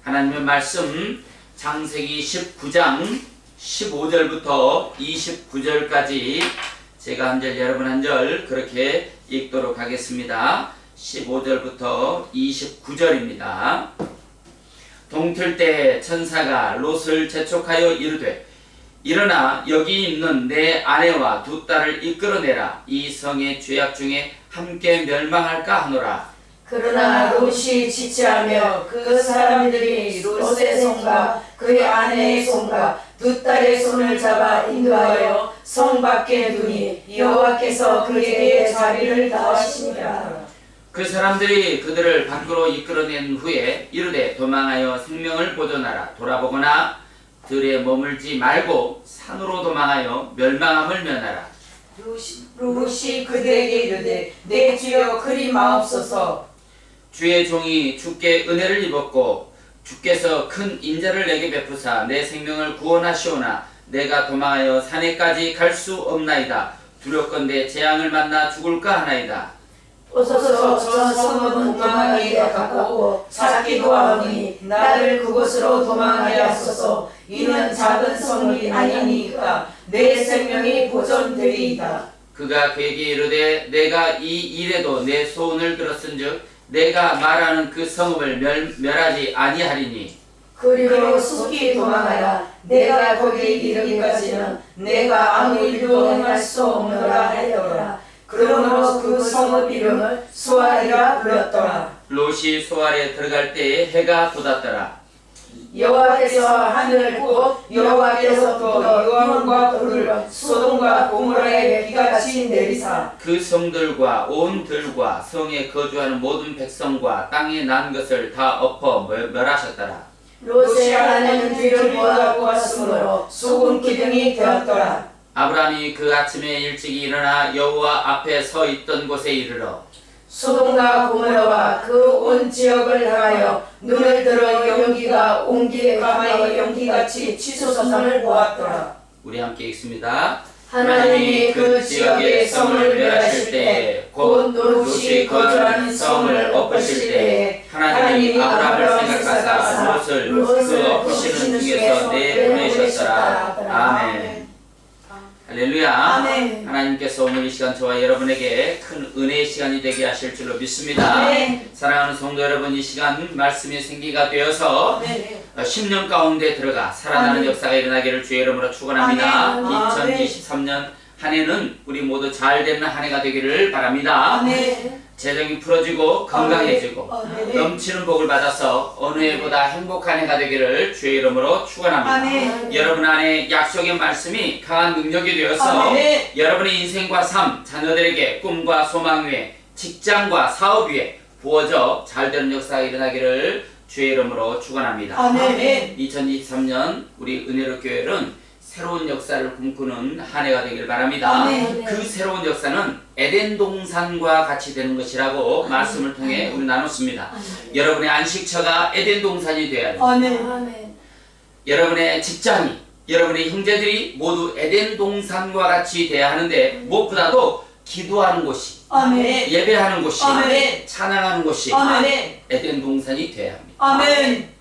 하나님의 말씀 창세기 19장 15절부터 29절까지 제가 한 절 여러분 한 절 그렇게 읽도록 하겠습니다. 15절부터 29절입니다. 동틀 때 천사가 롯을 재촉하여 이르되 일어나 여기 있는 내 아내와 두 딸을 이끌어내라. 이 성의 죄악 중에 함께 멸망할까 하노라. 그러나 롯이 지체하며 그 사람들이 롯의 손과 그의 아내의 손과 두 딸의 손을 잡아 인도하여 성 밖에 두니 여호와께서 그에게 자비를 더하시니라. 그 사람들이 그들을 밖으로 이끌어낸 후에 이르되 도망하여 생명을 보존하라. 돌아보거나 들에 머물지 말고 산으로 도망하여 멸망함을 면하라. 롯이 그들에게 이르되 내 주여 그리 마옵소서. 주의 종이 주께 은혜를 입었고 주께서 큰 인자를 내게 베푸사 내 생명을 구원하시오나 내가 도망하여 산에까지 갈 수 없나이다. 두렵건대 재앙을 만나 죽을까 하나이다. 어서서 저 성읍은 도망하기가 가깝고 작기도 하오니 나를 그곳으로 도망하게 하소서. 이는 작은 성이 아니니까 내 생명이 보존되리이다. 그가 그에게 이르되 내가 이 일에도 내 소원을 들었은즉 내가 말하는 그 성읍을 멸하지 아니하리니 그리고 속히 도망하라. 내가 거기에 이르기까지는 내가 아무 일도 행할 수 없노라 하였더라. 그러므로 그 성읍 이름을 소알이라 불렀더라. 롯이 소알에 들어갈 때에 해가 돋았더라. 여호와께서 하늘을 곧 여호와께서 또 유황과 불을 소돔과 고모라에 비같이 내리사 그 성들과 온 들과 성에 거주하는 모든 백성과 땅에 난 것을 다 엎어 멸하셨더라. 롯의 아내는 뒤를 보았으므로 소금 기둥이 되었더라. 아브라함이 그 아침에 일찍 일어나 여호와 앞에 서 있던 곳에 이르러 소돔과 고모라와 그 온 지역을 향하여 눈을 들어 연기가 온기에 감하여 연기같이 치솟음을 보았더라. 우리 함께 읽습니다. 하나님이 그 지역의 성을 멸하실 때 곧 롯이 거주하는 성을 엎으실 때 하나님이 아브라함을 생각하사 롯을 그 엎으시는 중에서 내보내셨더라. 아멘. 할렐루야. 아멘. 하나님께서 오늘 이 시간 저와 여러분에게 큰 은혜의 시간이 되게 하실 줄로 믿습니다. 아멘. 사랑하는 성도 여러분, 이 시간 말씀이 생기가 되어서 10년 가운데 들어가 살아나는 아멘. 역사가 일어나기를 주의 이름으로 축원합니다. 아멘. 2023년 한 해는 우리 모두 잘 되는 한 해가 되기를 바랍니다. 아멘. 재정이 풀어지고 건강해지고 아멘. 넘치는 복을 받아서 어느 해보다 행복한 해가 되기를 주의 이름으로 축원합니다. 아멘. 여러분 안에 약속의 말씀이 강한 능력이 되어서 아멘. 여러분의 인생과 삶, 자녀들에게 꿈과 소망 위에 직장과 사업 위에 부어져 잘 되는 역사가 일어나기를 주의 이름으로 축원합니다. 아멘. 2023년 우리 은혜로 교회는 새로운 역사를 꿈꾸는 한 해가 되길 바랍니다. 아멘. 그 새로운 역사는 에덴 동산과 같이 되는 것이라고 말씀을 통해 우리 나눴습니다. 여러분의 안식처가 에덴 동산이 되어야 합니다. 아멘. 여러분의 직장이, 여러분의 형제들이 모두 에덴 동산과 같이 되어야 하는데 무엇보다도 기도하는 곳이, 아멘. 예배하는 곳이, 아멘. 찬양하는 곳이 아멘. 에덴 동산이 되어야 합니다. 아멘.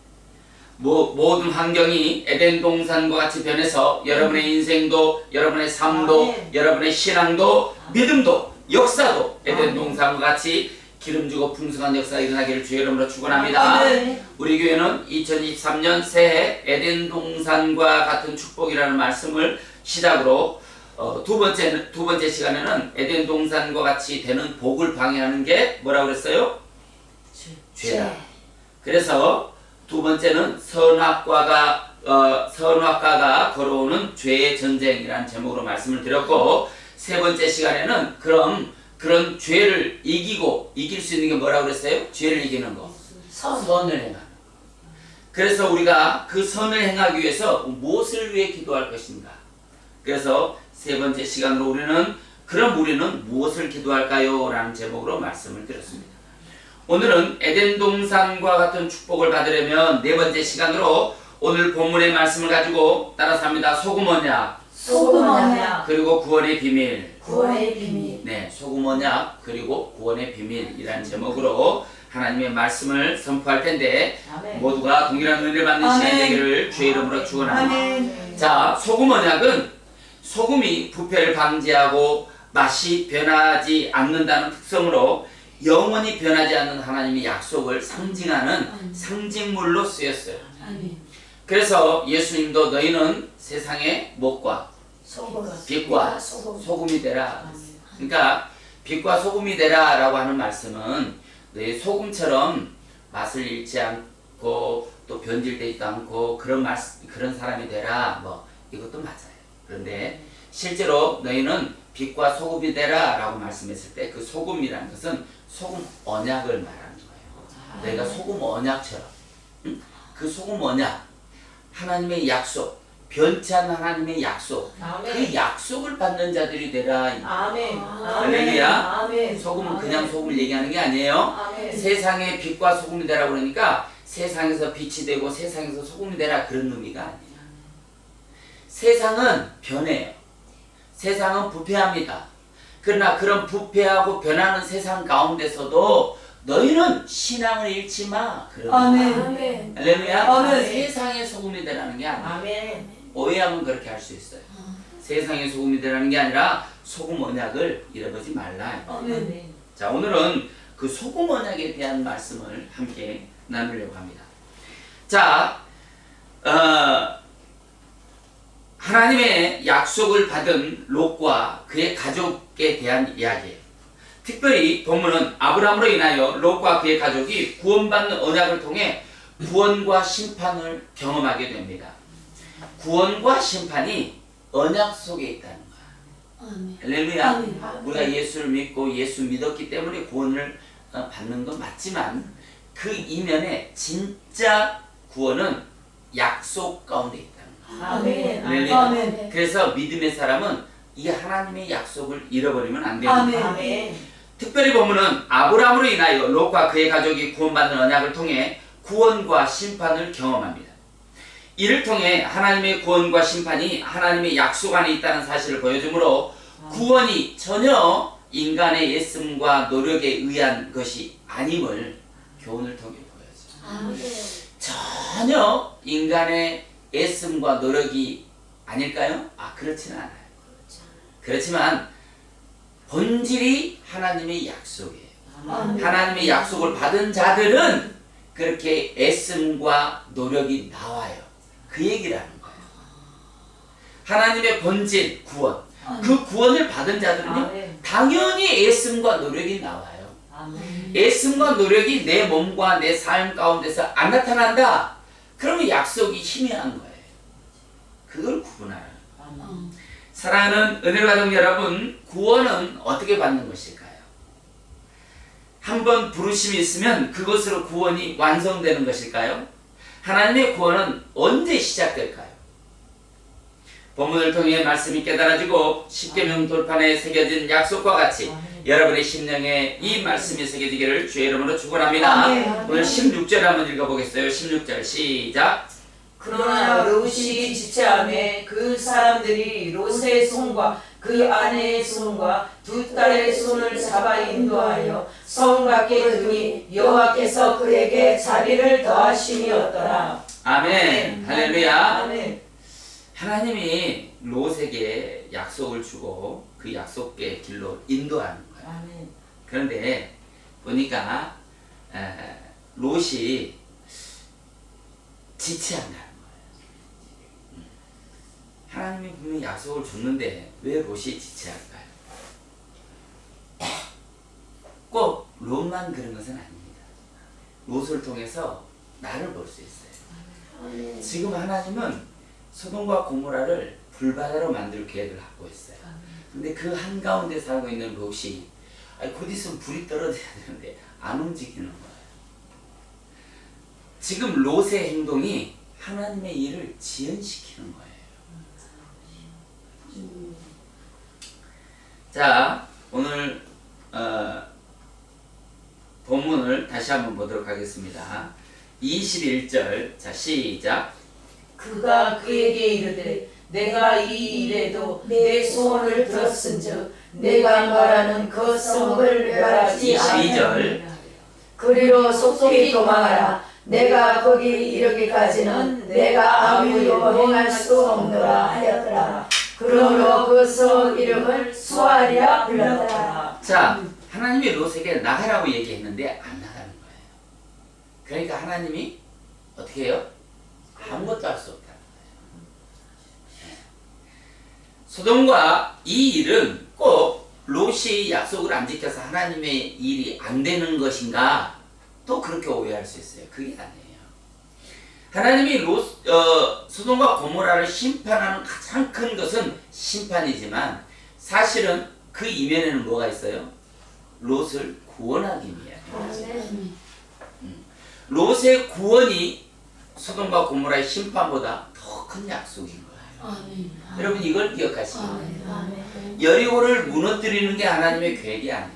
모든 환경이 에덴 동산과 같이 변해서 여러분의 인생도, 여러분의 삶도, 아멘. 여러분의 신앙도, 믿음도, 역사도 에덴 동산과 같이 기름지고 풍성한 역사가 일어나기를 주의 이름으로 축원합니다. 아멘. 우리 교회는 2023년 새해 에덴 동산과 같은 축복이라는 말씀을 시작으로 두 번째 시간에는 에덴 동산과 같이 되는 복을 방해하는 게 뭐라고 그랬어요? 죄다. 그래서 두 번째는 선악과가 걸어오는 죄의 전쟁이라는 제목으로 말씀을 드렸고, 세 번째 시간에는 그런 죄를 이길 수 있는 게 뭐라고 그랬어요? 죄를 이기는 거. 선을 행하는 거. 그래서 우리가 그 선을 행하기 위해서 무엇을 위해 기도할 것인가? 그래서 세 번째 시간으로 우리는 무엇을 기도할까요? 라는 제목으로 말씀을 드렸습니다. 오늘은 에덴 동산과 같은 축복을 받으려면 네 번째 시간으로 오늘 본문의 말씀을 가지고 따라서 합니다. 소금 언약, 그리고 구원의 비밀. 구원의 비밀. 네, 소금 언약 그리고 구원의 비밀이라는 제목으로 하나님의 말씀을 선포할 텐데 아멘. 모두가 동일한 은혜를 받는 시간 아멘. 되기를 주의 이름으로 축원합니다. 아멘. 자, 소금 언약은 소금이 부패를 방지하고 맛이 변하지 않는다는 특성으로 영원히 변하지 않는 하나님의 약속을 상징하는 상징물로 쓰였어요. 그래서 예수님도 너희는 세상의 목과 빛과 소금이 되라. 그러니까 빛과 소금이 되라 라고 하는 말씀은 너희 소금처럼 맛을 잃지 않고 또 변질되지도 않고 그런 사람이 되라. 뭐 이것도 맞아요. 그런데 실제로 너희는 빛과 소금이 되라 라고 말씀했을 때 그 소금이라는 것은 소금 언약을 말하는 거예요. 너희가 소금 언약처럼 그 소금 언약 하나님의 약속 변치 않는 하나님의 약속 그 약속을 받는 자들이 되라. 아멘. 할렐루야. 아멘. 소금은 그냥 소금을 얘기하는 게 아니에요. 아멘. 세상에 빛과 소금이 되라 그러니까 세상에서 빛이 되고 세상에서 소금이 되라 그런 의미가 아니에요. 세상은 변해요. 세상은 부패합니다. 그러나 그런 부패하고 변하는 세상 가운데서도 너희는 신앙을 잃지 마. 아멘. 할렐루야. 아멘. 세상의 소금이 되라는 게 아니에요. 아멘. 오해하면 그렇게 할 수 있어요. 세상의 소금이 되라는 게 아니라 소금 언약을 잃어버리지 말라. 아멘. 자, 오늘은 그 소금 언약에 대한 말씀을 함께 나누려고 합니다. 자, 하나님의 약속을 받은 롯과 그의 가족에 대한 이야기예요. 특별히 본문은 아브라함으로 인하여 롯과 그의 가족이 구원받는 언약을 통해 구원과 심판을 경험하게 됩니다. 구원과 심판이 언약 속에 있다는 거야. 할렐루야. 아멘. 우리가 예수를 믿고 예수 믿었기 때문에 구원을 받는 건 맞지만 그 이면에 진짜 구원은 약속 가운데 있다는 거야. 아멘. 할렐루야. 아멘. 그래서 믿음의 사람은 이 하나님의 약속을 잃어버리면 안 됩니다. 아멘. 아멘. 특별히 보면은 아브라함으로 인하여 롯과 그의 가족이 구원받는 언약을 통해 구원과 심판을 경험합니다. 이를 통해 하나님의 구원과 심판이 하나님의 약속 안에 있다는 사실을 보여주므로 구원이 전혀 인간의 애씀과 노력에 의한 것이 아님을 교훈을 통해 보여줘요. 전혀 인간의 애씀과 노력이 아닐까요? 그렇지는 않아요. 그렇지만 본질이 하나님의 약속이에요. 하나님의 약속을 받은 자들은 그렇게 애씀과 노력이 나와요. 그 얘기라는 거예요. 하나님의 본질, 구원. 그 구원을 받은 자들은요, 당연히 애씀과 노력이 나와요. 애씀과 노력이 내 몸과 내 삶 가운데서 안 나타난다. 그러면 약속이 희미한 거예요. 그걸 구분하라는 거예요. 사랑하는 은혜로 가족 여러분, 구원은 어떻게 받는 것일까요? 한번 부르심이 있으면 그것으로 구원이 완성되는 것일까요? 하나님의 구원은 언제 시작될까요? 본문을 통해 말씀이 깨달아지고 십계명 돌판에 새겨진 약속과 같이 여러분의 심령에 이 말씀이 새겨지기를 주의 이름으로 축원합니다. 오늘 16절 한번 읽어보겠어요. 16절 시작. 그러나 롯이 지체하매 그 사람들이 롯의 손과 그 아내의 손과 두 딸의 손을 잡아 인도하여 성 밖에 두니 여호와께서 그에게 자비를 더하심이었더라. 아멘. 할렐루야. 아멘. 하나님이 롯에게 약속을 주고 그 약속의 길로 인도하는 거예요. 아멘. 그런데 보니까 롯이 지체한다는 거예요. 하나님이 분명히 약속을 줬는데 왜 롯이 지체할까요? 꼭 롯만 그런 것은 아닙니다. 롯을 통해서 나를 볼 수 있어요. 지금 하나님은 소돔과 고모라를 불바다로 만들 계획을 갖고 있어요. 근데 그 한가운데 살고 있는 롯이 곧 있으면 불이 떨어져야 되는데 안 움직이는 거예요. 지금 롯의 행동이 하나님의 일을 지연시키는 거예요. 자, 오늘 본문을 다시 한번 보도록 하겠습니다. 21절, 자 시작. 그가 그에게 이르되 내가 이 일에도 내 소원을 들었은즉 내가 말하는 그 성을 멸하지 22절. 아니하리라. 그리로 속히 도망하라. 내가 거기 이르기까지는 내가 아무도 행할 수 없노라 하였더라. 그러므로 그 성 이름을 수알이라 불렀더라. 자, 하나님이 롯에게 나가라고 얘기했는데 안 나가는 거예요. 그러니까 하나님이 어떻게 해요? 아무것도 할 수 없다는 거예요. 소돔과 이 일은 꼭 롯이 약속을 안 지켜서 하나님의 일이 안 되는 것인가? 또 그렇게 오해할 수 있어요. 그게 아니에요. 하나님이 소돔과 고모라를 심판하는 가장 큰 것은 심판이지만 사실은 그 이면에는 뭐가 있어요? 롯을 구원하기 위함이에요. 롯의 구원이 소돔과 고모라의 심판보다 더 큰 약속인 거예요. 여러분 이걸 기억하시면 여리고를 무너뜨리는 게 하나님의 계획이 아니에요.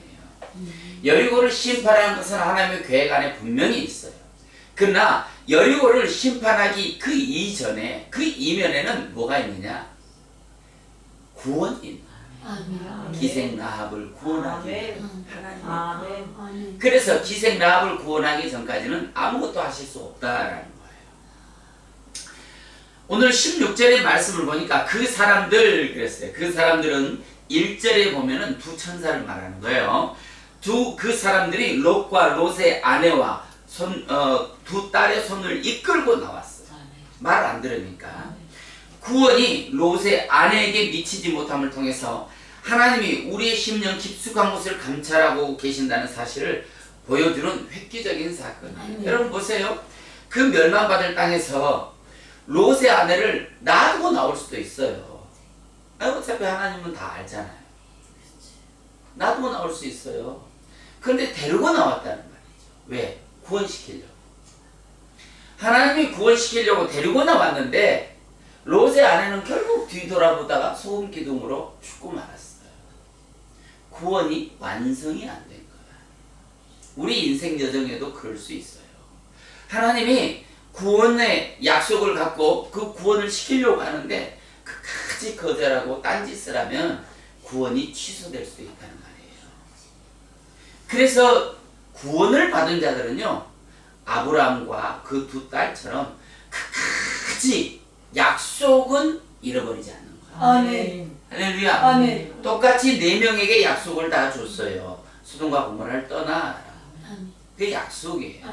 여리고를 심판하는 것은 하나님의 계획 안에 분명히 있어요. 그러나 여리고를 심판하기 그 이전에 그 이면에는 뭐가 있느냐? 구원이 있는 거예요. 기생 라합을 구원하기 위해. 그래서 기생 라합을 구원하기 전까지는 아무것도 하실 수 없다라는 거예요. 오늘 16절의 말씀을 보니까 그 사람들 그랬어요. 그 사람들은 1절에 보면은 두 천사를 말하는 거예요. 그 사람들이 롯과 롯의 아내와 두 딸의 손을 이끌고 나왔어요. 말 안 들으니까. 구원이 롯의 아내에게 미치지 못함을 통해서 하나님이 우리의 심령 깊숙한 곳을 감찰하고 계신다는 사실을 보여주는 획기적인 사건이에요. 여러분 보세요. 그 멸망받을 땅에서 롯의 아내를 놔두고 나올 수도 있어요. 어차피 하나님은 다 알잖아요. 놔두고 나올 수 있어요. 그런데 데리고 나왔다는 말이죠. 왜? 구원시키려고. 하나님이 구원시키려고 데리고 나왔는데 롯의 아내는 결국 뒤돌아보다가 소금 기둥으로 죽고 말았어요. 구원이 완성이 안 된 거야. 우리 인생 여정에도 그럴 수 있어요. 하나님이 구원의 약속을 갖고 그 구원을 시키려고 하는데 끝까지 거절하고 딴짓을 하면 구원이 취소될 수도 있다는 말이에요. 그래서 구원을 받은 자들은요, 아브라함과 그 두 딸처럼 끝까지 약속은 잃어버리지 않는 거예요. 아멘. 할렐루야. 아멘. 똑같이 네 명에게 약속을 다 줬어요. 소돔과 고모라를 떠나라. 그게 약속이에요.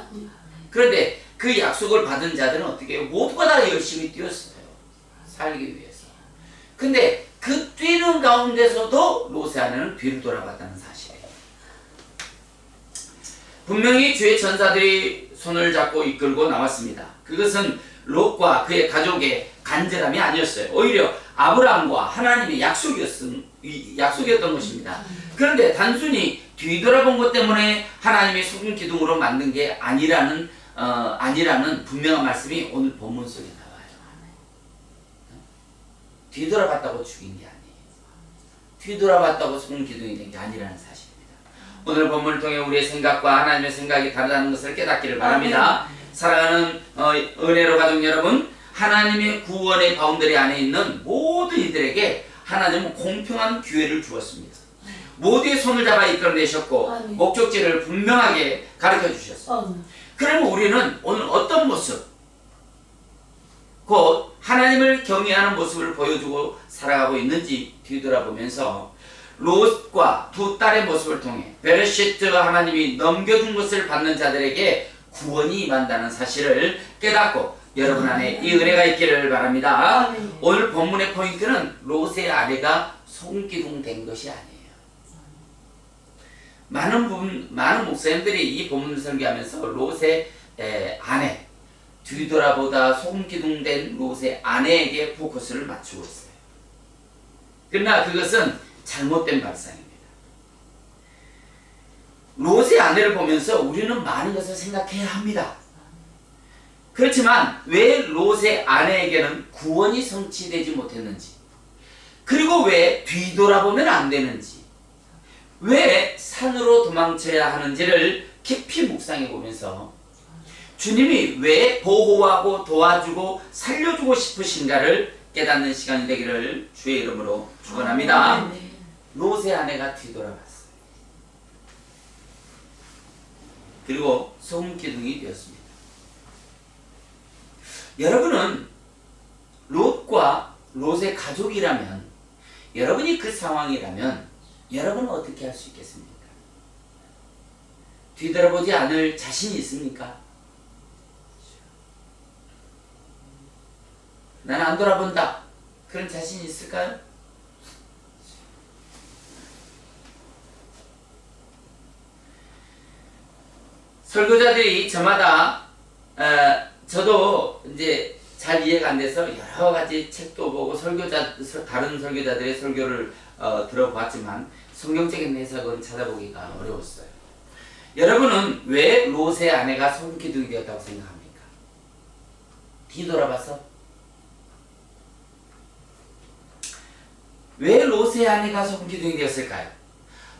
그런데 그 약속을 받은 자들은 어떻게 해요? 모두가 다 열심히 뛰었어요. 살기 위해서. 근데 그 뛰는 가운데서도 롯의 아내는 뒤를 돌아봤다는 사실이에요. 분명히 주의 전사들이 손을 잡고 이끌고 나왔습니다. 그것은 롯과 그의 가족의 간절함이 아니었어요. 오히려 아브라함과 하나님의 약속이었던 것입니다. 그런데 단순히 뒤돌아본 것 때문에 하나님의 소금 기둥으로 만든 게 아니라는 분명한 말씀이 오늘 본문 속에 나와요. 뒤돌아봤다고 죽인 게 아니에요. 뒤돌아봤다고 소금 기둥이 된 게 아니라는 사실입니다. 오늘 본문을 통해 우리의 생각과 하나님의 생각이 다르다는 것을 깨닫기를 바랍니다. 사랑하는 은혜로 가족 여러분, 하나님의 구원의 바운더리 안에 있는 모든 이들에게 하나님은 공평한 기회를 주었습니다. 모두의 손을 잡아 이끌어내셨고 목적지를 분명하게 가르쳐 주셨어요. 그러면 우리는 오늘 어떤 모습, 곧 하나님을 경외하는 모습을 보여주고 살아가고 있는지 뒤돌아보면서 롯과 두 딸의 모습을 통해 베레시트가 하나님이 넘겨준 것을 받는 자들에게 구원이 임한다는 사실을 깨닫고 여러분 안에 이 은혜가 있기를 바랍니다. 오늘 본문의 포인트는 롯의 아내가 소금기둥 된 것이 아니에요. 많은 목사님들이 이 본문을 설교하면서 롯의 아내, 뒤돌아보다 소금기둥 된 롯의 아내에게 포커스를 맞추고 있어요. 그러나 그것은 잘못된 발상입니다. 롯의 아내를 보면서 우리는 많은 것을 생각해야 합니다. 그렇지만 왜 롯의 아내에게는 구원이 성취되지 못했는지, 그리고 왜 뒤돌아보면 안 되는지, 왜 산으로 도망쳐야 하는지를 깊이 묵상해 보면서 주님이 왜 보호하고 도와주고 살려주고 싶으신가를 깨닫는 시간이 되기를 주의 이름으로 축원합니다. 롯의 아내가 뒤돌아봤어요. 그리고 소금기둥이 되었습니다. 여러분은 롯과 롯의 가족이라면, 여러분이 그 상황이라면 여러분은 어떻게 할 수 있겠습니까? 뒤돌아보지 않을 자신이 있습니까? 나는 안 돌아본다. 그런 자신이 있을까요? 설교자들이 저마다 저도 이제 잘 이해가 안 돼서 여러 가지 책도 보고 다른 설교자들의 설교를 들어봤지만 성경적인 해석은 찾아보기가 어려웠어요. 여러분은 왜 롯의 아내가 소금기둥이 되었다고 생각합니까? 뒤돌아봐서? 왜 롯의 아내가 소금기둥이 되었을까요?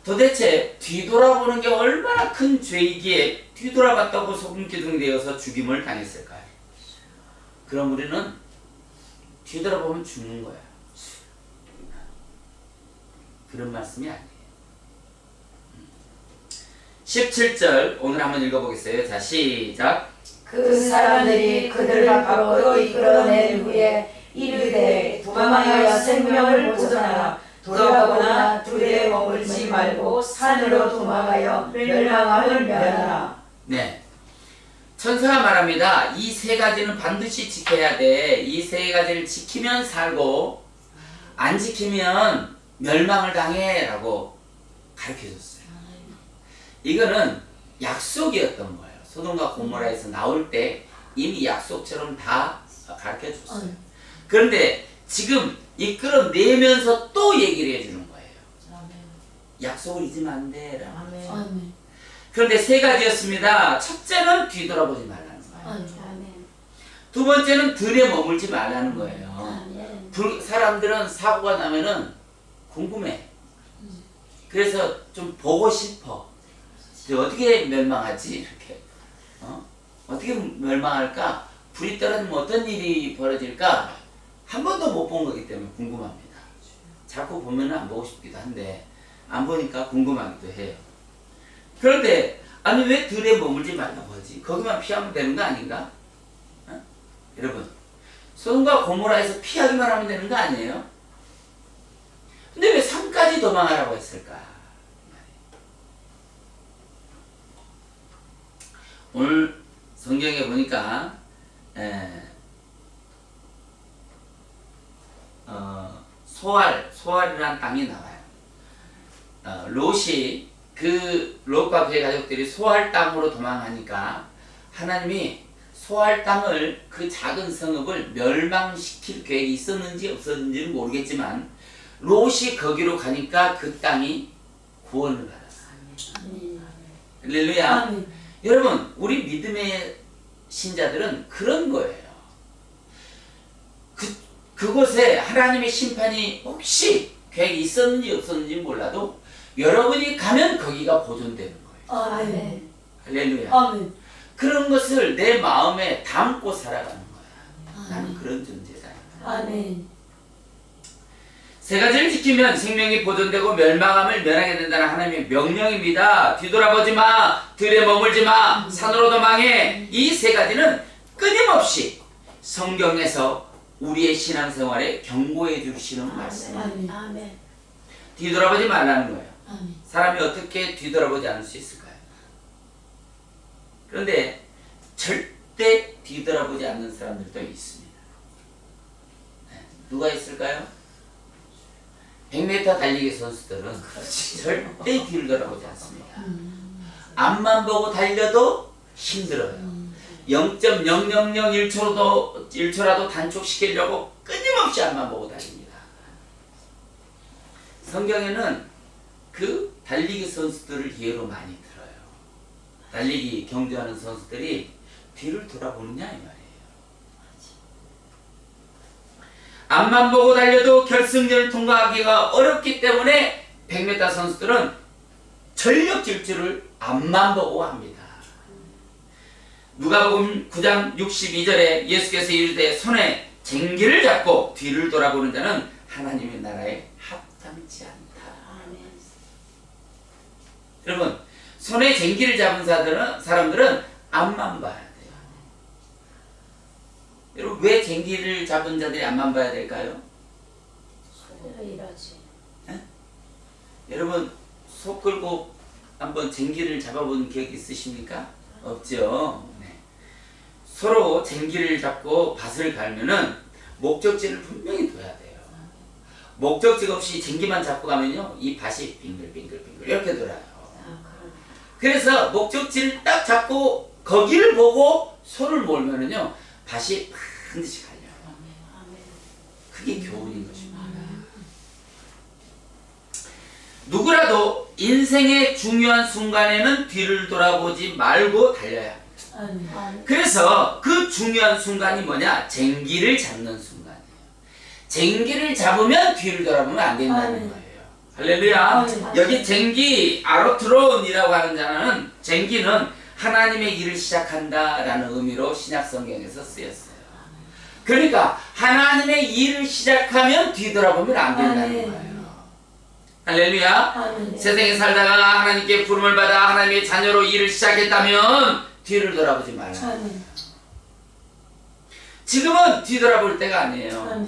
도대체 뒤돌아보는 게 얼마나 큰 죄이기에 뒤돌아봤다고 소금기둥이 되어서 죽임을 당했을까요? 그럼 우리는 뒤돌아보면 죽는 거야. 그런 말씀이 아니에요. 17절 오늘 한번 읽어보겠어요. 자, 시작. 그 사람들이 그들을 밖으로 이끌어낸 후에 이르되 도망하여 생명을 보존하라. 돌아보나 들에 머물지 말고 산으로 도망하여 멸망함을 면하라. 네. 천사가 말합니다. 이 세 가지는 반드시 지켜야 돼. 이 세 가지를 지키면 살고 안 지키면 멸망을 당해 라고 가르쳐줬어요. 이거는 약속이었던 거예요. 소돔과 고모라에서 나올 때 이미 약속처럼 다 가르쳐줬어요. 그런데 지금 이끌어내면서 또 얘기를 해주는 거예요. 약속을 잊으면 안 돼 라고. 그런데 세 가지였습니다. 첫째는 뒤돌아보지 말라는 거예요. 두 번째는 들에 머물지 말라는 거예요. 사람들은 사고가 나면은 궁금해. 그래서 좀 보고 싶어. 어떻게 멸망하지? 이렇게. 어떻게 멸망할까? 불이 떨어지면 어떤 일이 벌어질까? 한 번도 못 본 거기 때문에 궁금합니다. 자꾸 보면 안 보고 싶기도 한데 안 보니까 궁금하기도 해요. 그런데 아니 왜 들에 머물지 말라고 하지? 거기만 피하면 되는 거 아닌가? 여러분, 소돔과 고모라에서 피하기만 하면 되는 거 아니에요? 근데 왜 산까지 도망하라고 했을까? 오늘 성경에 보니까 소알이라는 땅이 나와요. 롯이 롯과 그의 가족들이 소알 땅으로 도망하니까 하나님이 소알 땅을, 그 작은 성읍을 멸망시킬 계획이 있었는지 없었는지는 모르겠지만 롯이 거기로 가니까 그 땅이 구원을 받았어요. 할렐루야. 여러분, 우리 믿음의 신자들은 그런 거예요. 그곳에 하나님의 심판이 혹시 계획이 있었는지 없었는지 몰라도 여러분이 가면 거기가 보존되는 거예요. 아멘. 할렐루야. 아멘. 그런 것을 내 마음에 담고 살아가는 거야. 나는 그런 존재다. 아멘. 세 가지를 지키면 생명이 보존되고 멸망함을 면하게 된다는 하나님의 명령입니다. 뒤돌아보지 마, 들에 머물지 마, 산으로 도망해. 이 세 가지는 끊임없이 성경에서 우리의 신앙생활에 경고해 주시는 말씀입니다. 아멘. 뒤돌아보지 말라는 거예요. 아멘. 사람이 어떻게 뒤돌아보지 않을 수 있을까요? 그런데 절대 뒤돌아보지 않는 사람들도 있습니다. 누가 있을까요? 100m 달리기 선수들은 절대 뒤를 돌아보지 않습니다. 앞만 보고 달려도 힘들어요. 0.0001초라도 단축시키려고 끊임없이 앞만 보고 달립니다. 성경에는 그 달리기 선수들을 예로 많이 들어요. 달리기 경주하는 선수들이 뒤를 돌아보느냐 이 말이에요. 앞만 보고 달려도 결승전을 통과하기가 어렵기 때문에 100m 선수들은 전력 질주를 앞만 보고 합니다. 누가복음 9장 62절에 예수께서 이르되 손에 쟁기를 잡고 뒤를 돌아보는 자는 하나님의 나라에 합당치 않다. 아멘. 여러분, 손에 쟁기를 잡은 사람들은 앞만 봐야 돼요. 여러분 왜 쟁기를 잡은 자들이 앞만 봐야 될까요? 손으로 일하지. 여러분 소 끌고 한번 쟁기를 잡아본 기억 있으십니까? 없죠. 네. 서로 쟁기를 잡고 밭을 갈면은 목적지를 분명히 둬야 돼요. 목적지 없이 쟁기만 잡고 가면요 이 밭이 빙글빙글빙글 이렇게 돌아요. 그래서 목적지를 딱 잡고 거기를 보고 소를 몰면은요 밭이 반드시 갈려요. 그게 교훈인 것입니다. 누구라도 인생의 중요한 순간에는 뒤를 돌아보지 말고 달려야 합니다. 그래서 그 중요한 순간이 뭐냐? 쟁기를 잡는 순간이에요. 쟁기를 잡으면 뒤를 돌아보면 안 된다는 거예요. 할렐루야. 여기 쟁기 아로트론이라고 하는 자는 쟁기는 하나님의 일을 시작한다라는 의미로 신약 성경에서 쓰였어요. 그러니까 하나님의 일을 시작하면 뒤돌아보면 안 된다는 거예요. 할렐루야. 세상에 살다가 하나님께 부름을 받아 하나님의 자녀로 일을 시작했다면 뒤를 돌아보지 말아요. 지금은 뒤돌아볼 때가 아니에요.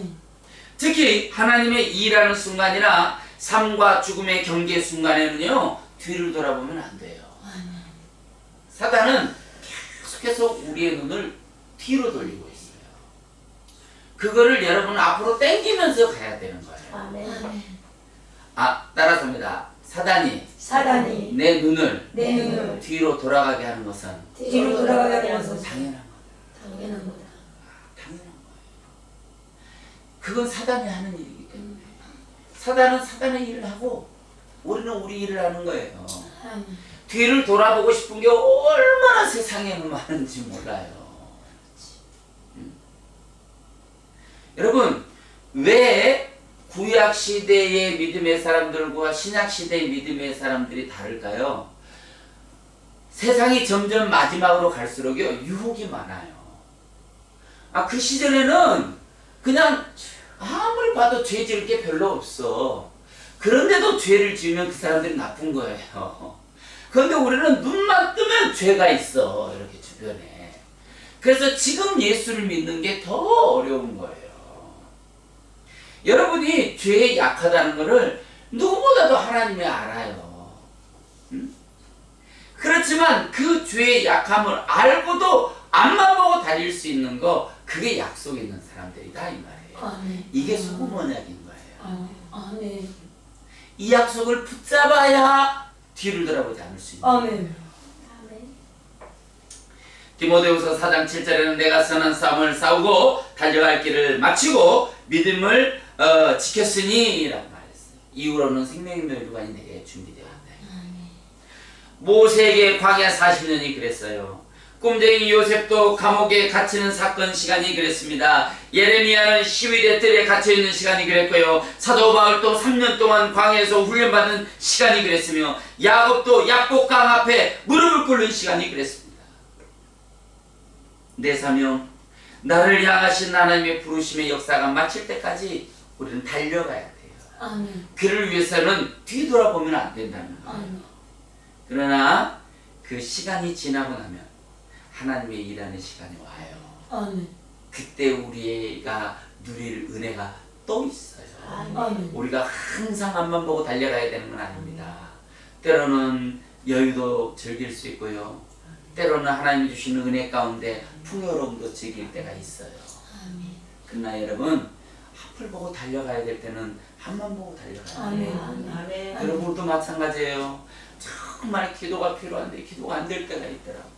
특히 하나님의 일하는 순간이나 삶과 죽음의 경계 순간에는요 뒤를 돌아보면 안 돼요. 사단은 계속해서 우리의 눈을 뒤로 돌리고 있어요. 그거를 여러분은 앞으로 당기면서 가야 되는 거예요. 따라서 합니다. 사단이 내 눈을 뒤로 돌아가게 하는 것은 당연한 거다. 당연한 거예요. 그건 사단이 하는 일이기 때문에 사단은 사단의 일을 하고 우리는 우리 일을 하는 거예요. 뒤를 돌아보고 싶은 게 얼마나 세상에는 많은지 몰라요. 여러분 왜 구약 시대의 믿음의 사람들과 신약 시대의 믿음의 사람들이 다를까요? 세상이 점점 마지막으로 갈수록요 유혹이 많아요. 그 시절에는 그냥 아무리 봐도 죄 지을 게 별로 없어. 그런데도 죄를 지으면 그 사람들이 나쁜 거예요. 그런데 우리는 눈만 뜨면 죄가 있어 이렇게 주변에. 그래서 지금 예수를 믿는 게 더 어려운 거예요. 여러분이 죄에 약하다는 것을 누구보다도 하나님이 알아요. 그렇지만 그 죄의 약함을 알고도 앞만 보고 달릴 수 있는 거 그게 약속 있는 사람들이다 이 말이에요. 이게 소금 언약인 거예요. 이 약속을 붙잡아야 뒤를 돌아보지 않을 수 있는 거예요. 디모데후서 4장 7절에는 내가 선한 싸움을 싸우고 달려갈 길을 마치고 믿음을 지켰으니 라고 말했어요. 이후로는 생명의 멸류관이 내게 준비되었다. 모세에게 광야 40년이 그랬어요. 꿈쟁이 요셉도 감옥에 갇히는 사건 시간이 그랬습니다. 예레미야는 시위대 뜰에 갇혀있는 시간이 그랬고요. 사도 바울도 3년 동안 광야에서 훈련받는 시간이 그랬으며 야곱도 약복강 앞에 무릎을 꿇는 시간이 그랬습니다. 내 사명, 나를 향하신 하나님의 부르심의 역사가 마칠 때까지 우리는 달려가야 돼요. 그를 위해서는 뒤돌아보면 안 된다는 거예요. 그러나 그 시간이 지나고 나면 하나님의 일하는 시간이 와요. 그때 우리가 누릴 은혜가 또 있어요. 우리가 항상 앞만 보고 달려가야 되는 건 아닙니다. 때로는 여유도 즐길 수 있고요. 때로는 하나님이 주시는 은혜 가운데 풍요로움도 즐길 때가 있어요. 그러나 여러분 앞을 보고 달려가야 될 때는 앞만 보고 달려가야 돼요. 여러분도 마찬가지예요. 정말 기도가 필요한데 기도가 안 될 때가 있더라고.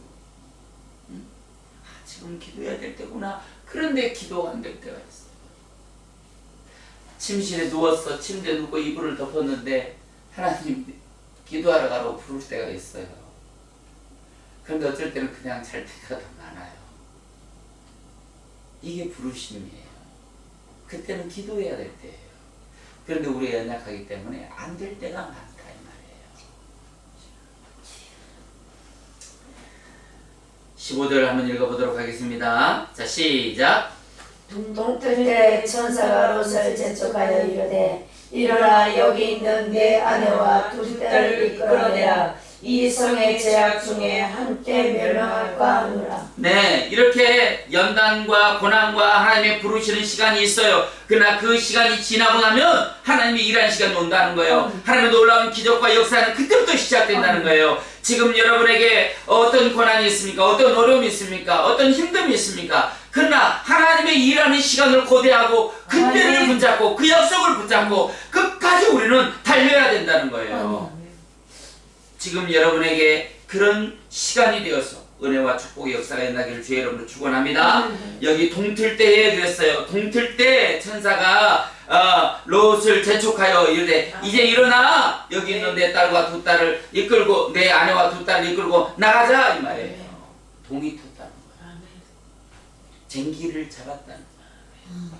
지금 기도해야 될 때구나. 그런데 기도가 안 될 때가 있어요. 침실에 누웠어. 침대에 누워 이불을 덮었는데 하나님 기도하러 가라고 부를 때가 있어요. 그런데 어쩔 때는 그냥 잘 때가 더 많아요. 이게 부르심이에요. 그때는 기도해야 될 때예요. 그런데 우리가 연약하기 때문에 안 될 때가 많다 이 말이에요. 15절 한번 읽어보도록 하겠습니다. 자, 시작. 동뜰 때 천사가 롯을 재촉하여 이르되 일어나 여기 있는 내 아내와 두 딸을 이끌어내라. 이 성의 제약 중에 함께 멸망할까 하노라. 네, 이렇게 연단과 고난과 하나님의 부르시는 시간이 있어요. 그러나 그 시간이 지나고 나면 하나님이 일하는 시간이 온다는 거예요. 하나님의 놀라운 기적과 역사는 그때부터 시작된다는 거예요. 지금 여러분에게 어떤 고난이 있습니까? 어떤 어려움이 있습니까? 어떤 힘듦이 있습니까? 그러나 하나님의 일하는 시간을 고대하고 그때를 붙잡고 그 약속을 붙잡고 끝까지 우리는 달려야 된다는 거예요. 지금 여러분에게 그런 시간이 되어서 은혜와 축복의 역사가 일어나기를 주의 이름으로 축원합니다. 여기 동틀 때에 그랬어요. 동틀 때 천사가 롯을 재촉하여 이르되 이제 일어나 여기 있는 내 딸과 두 딸을 이끌고 내 아내와 두 딸을 이끌고 나가자 이 말이에요. 동이 텄다는 거예요. 쟁기를 잡았다는 거예요.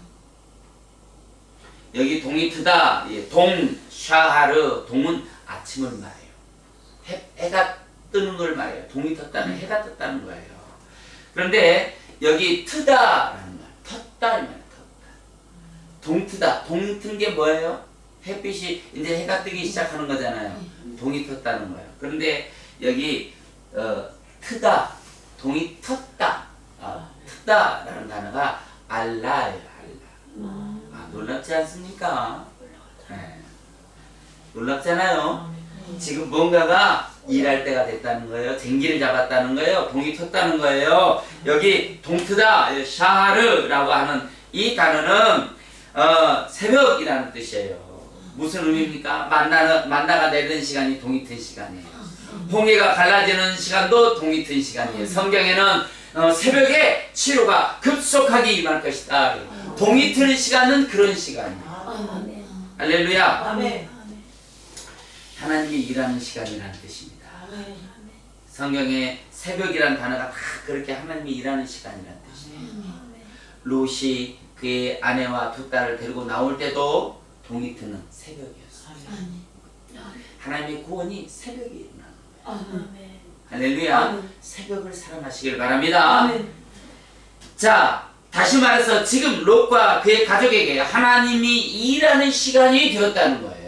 여기 동이 트다. 동 샤하르 동은 아침을 말해요. 해가 뜨는 걸 말해요. 동이 텄다는 해가 떴다는 거예요. 그런데 여기 트다라는 말, 텄다 이 말이에요. 동트다. 동이 튼 게 뭐예요? 햇빛이 이제 해가 뜨기 시작하는 거잖아요. 동이 텄다는 거예요. 그런데 여기 트다, 동이 텄다, 트다라는 단어가 알라예요. 알라. 놀랍지 않습니까? 네. 놀랍잖아요. 지금 뭔가가 일할 때가 됐다는 거예요. 쟁기를 잡았다는 거예요. 동이 텄다는 거예요. 여기 동트다, 샤하르라고 하는 이 단어는 새벽이라는 뜻이에요. 무슨 의미입니까? 만나가 내리는 시간이 동이 튼 시간이에요. 홍해가 갈라지는 시간도 동이 튼 시간이에요. 성경에는 새벽에 치료가 급속하게 임할 것이다. 동이 트는 시간은 그런 시간이에요. 할렐루야. 아멘. 하나님이 일하는 시간이라는 뜻입니다. 성경에 새벽이라는 단어가 다 그렇게 하나님이 일하는 시간이라는 뜻이에요. 롯이 그의 아내와 두 딸을 데리고 나올 때도 동이 트는 새벽이었어요. 하나님의 구원이 새벽에 일어나는 거예요. 할렐루야. 새벽을 사랑하시길 바랍니다. 자, 다시 말해서 지금 롯과 그의 가족에게 하나님이 일하는 시간이 되었다는 거예요.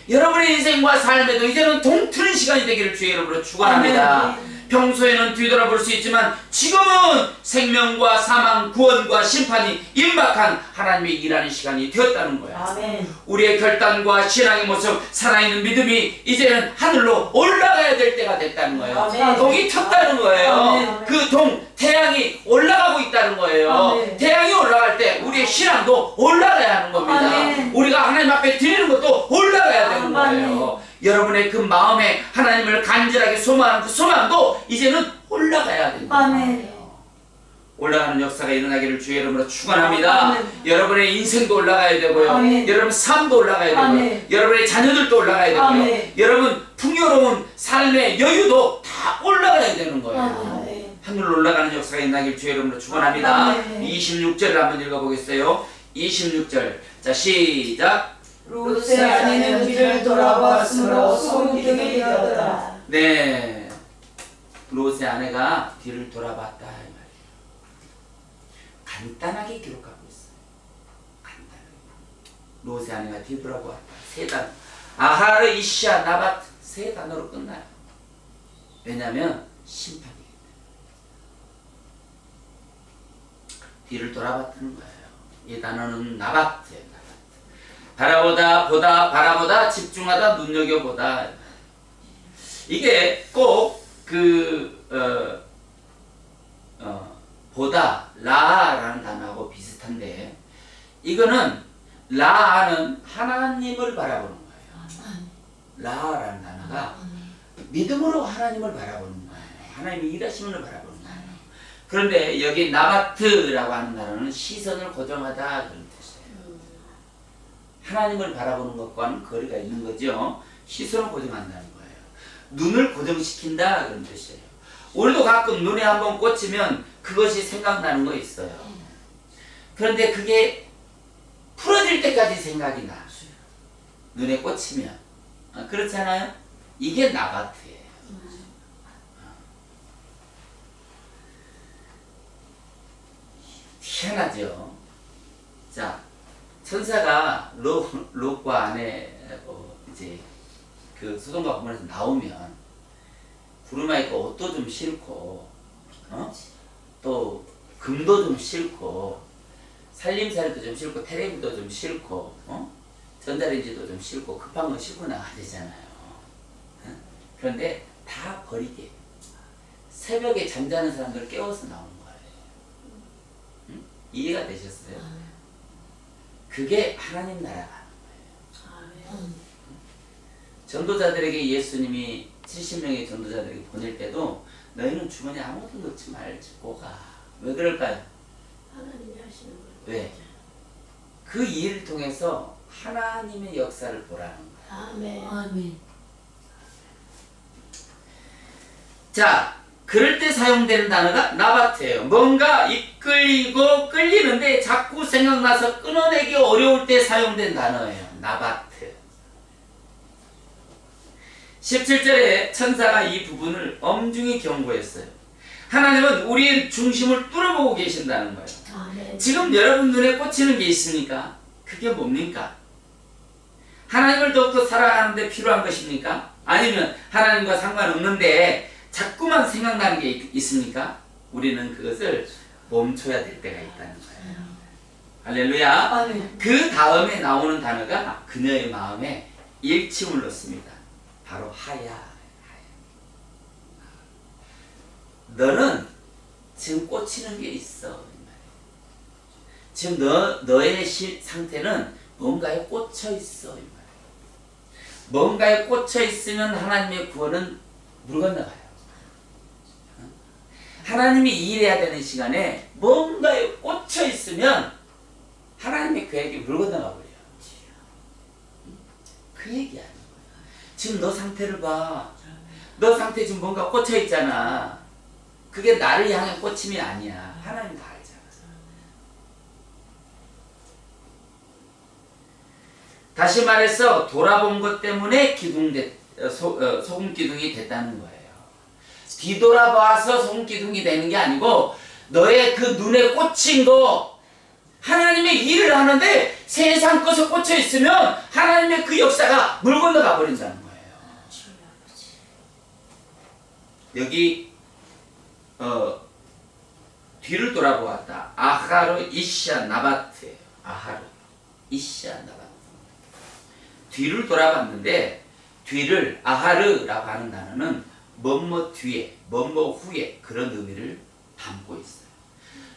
여러분의 인생과 삶에도 이제는 동트는 시간이 되기를 주의 이름으로 축원합니다. 평소에는 뒤돌아볼 수 있지만 지금은 생명과 사망, 구원과 심판이 임박한 하나님의 일하는 시간이 되었다는 거예요. 아멘. 우리의 결단과 신앙의 모습, 살아있는 믿음이 이제는 하늘로 올라가야 될 때가 됐다는 거예요. 아멘. 동이 텄다는 거예요. 아멘. 그 동, 태양이 올라가고 있다는 거예요. 아멘. 태양이 올라갈 때 우리의 신앙도 올라가야 하는 겁니다. 아멘. 우리가 하나님 앞에 드리는 것도 올라가야 되는 아멘. 거예요. 여러분의 그 마음에 하나님을 간절하게 소망하는 그 소망도 이제는 올라가야 됩니다. 아멘. 올라가는 역사가 일어나기를 주의 이름으로 축원합니다. 아멘. 여러분의 인생도 올라가야 되고요. 아멘. 여러분 삶도 올라가야 되고요. 아멘. 여러분의 자녀들도 올라가야 되고요. 아멘. 여러분 풍요로운 삶의 여유도 다 올라가야 되는 거예요. 아멘. 하늘로 올라가는 역사가 일어나기를 주의 이름으로 축원합니다. 아멘. 26절을 한번 읽어보겠어요. 26절. 자, 시작. 롯의 아내는 뒤를 돌아보았으므로 소문이 되었더라. 네, 롯의 아내가 뒤를 돌아봤다 이 말이에요. 간단하게 기록하고 있어요. 간단하게. 롯의 아내가 뒤를 돌아보았다. 세 단어. 아하르, 이시아, 나밧 세 단어로 끝나요. 왜냐하면 심판이기 때문에. 뒤를 돌아봤다는 거예요. 이 단어는 나밧이에요. 바라보다, 보다, 바라보다, 집중하다, 눈여겨보다. 이게 꼭 보다, 라라는 단어하고 비슷한데, 이거는 라는 하나님을 바라보는 거예요. 라라는 단어가 믿음으로 하나님을 바라보는 거예요. 하나님이 일하시는 걸 바라보는 거예요. 그런데 여기 나바트라고 하는 단어는 시선을 고정하다 그런 뜻이에요. 하나님을 바라보는 것과는 거리가 있는 거죠. 시선을 고정한다는 거예요. 눈을 고정시킨다 그런 뜻이에요. 우리도 가끔 눈에 한번 꽂히면 그것이 생각나는 거 있어요. 그런데 그게 풀어질 때까지 생각이 나. 눈에 꽂히면. 그렇잖아요? 이게 나바트예요. 희한하죠? 자, 천사가 롯과 아내 이제 그 소돔과 고모라에서 나오면 부르마이가 옷도 좀 싫고 또 금도 좀 싫고 살림살이도 좀 싫고 테레비도 좀 싫고 전자레인지도 좀 싫고 급한 거 싫고 나가야 되잖아요. 그런데 다 버리게 새벽에 잠자는 사람들을 깨워서 나오는 거예요. 이해가 되셨어요? 그게 하나님 나라가 하는 거예요. 전도자들에게 예수님이 70명의 전도자들에게 보낼 때도 너희는 주머니에 아무것도 넣지 말고 가. 왜 그럴까요? 하나님이 하시는 거예요. 왜? 그 일을 통해서 하나님의 역사를 보라는 거예요. 아멘. 아멘. 자, 그럴 때 사용되는 단어가 나바트예요. 뭔가 이끌리고 끌리는데 자꾸 생각나서 끊어내기 어려울 때 사용된 단어예요. 나바트. 17절에 천사가 이 부분을 엄중히 경고했어요. 하나님은 우리의 중심을 뚫어보고 계신다는 거예요. 아멘. 지금 여러분 눈에 꽂히는 게 있습니까? 그게 뭡니까? 하나님을 더욱더 사랑하는데 필요한 것입니까? 아니면 하나님과 상관없는데 자꾸만 생각나는 게 있습니까? 우리는 그것을 멈춰야 될 때가 있다는 거예요. 할렐루야. 아멘. 그 다음에 나오는 단어가 그녀의 마음에 일침을 넣습니다. 바로 하야. 너는 지금 꽂히는 게 있어. 지금 너의 상태는 뭔가에 꽂혀 있어. 뭔가에 꽂혀 있으면 하나님의 구원은 물 건너가요. 하나님이 일해야 되는 시간에 뭔가에 꽂혀 있으면 하나님의 계획이 물 건너가 버려요. 그 얘기 아니에요. 지금 너 상태를 봐. 너 상태 지금 뭔가 꽂혀 있잖아. 그게 나를 향한 꽂힘이 아니야. 하나님 다 알잖아. 다시 말해서 돌아본 것 때문에 소금 기둥이 됐다는 거예요. 뒤돌아봐서 소금 기둥이 되는 게 아니고 너의 그 눈에 꽂힌 거 하나님의 일을 하는데 세상 것에 꽂혀 있으면 하나님의 그 역사가 물 건너가 버린다는 거예요. 여기 뒤를 돌아보았다. 아하르 이샤 나바트예요. 아하르 이샤 나바트. 뒤를 돌아봤는데 뒤를 아하르라고 하는 단어는 뭐뭐 뒤에 뭐뭐 후에 그런 의미를 담고 있어요.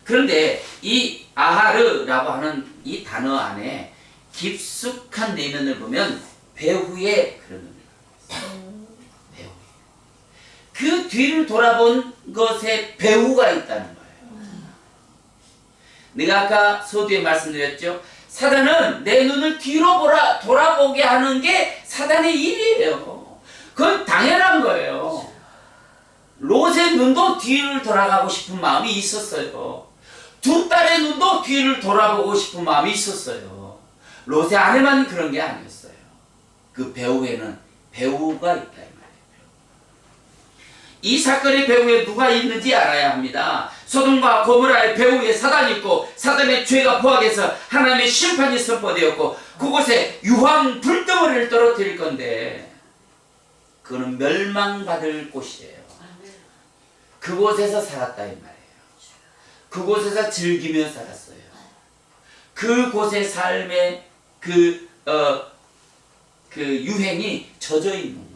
그런데 이 아하르라고 하는 이 단어 안에 깊숙한 내면을 보면 배후에 그런 의미가 있어요. 배후. 그 뒤를 돌아본 것에 배후가 있다는 거예요. 내가 아까 서두에 말씀드렸죠. 사단은 내 눈을 뒤로 돌아보게 하는 게 사단의 일이에요. 그건 당연한 거예요. 롯의 눈도 뒤를 돌아가고 싶은 마음이 있었어요. 두 딸의 눈도 뒤를 돌아보고 싶은 마음이 있었어요. 롯의 아내만 그런 게 아니었어요. 그 배후에는 배우가 있다 이 말이에요. 이 사건의 배후에 누가 있는지 알아야 합니다. 소돔과 고모라의 배후에 사단이 있고 사단의 죄가 포함해서 하나님의 심판이 선포되었고 그곳에 유황 불덩어리를 떨어뜨릴 건데 그거는 멸망받을 곳이에요. 그곳에서 살았다 이 말이에요. 그곳에서 즐기며 살았어요. 그곳의 삶의 그 유행이 젖어 있는 거예요.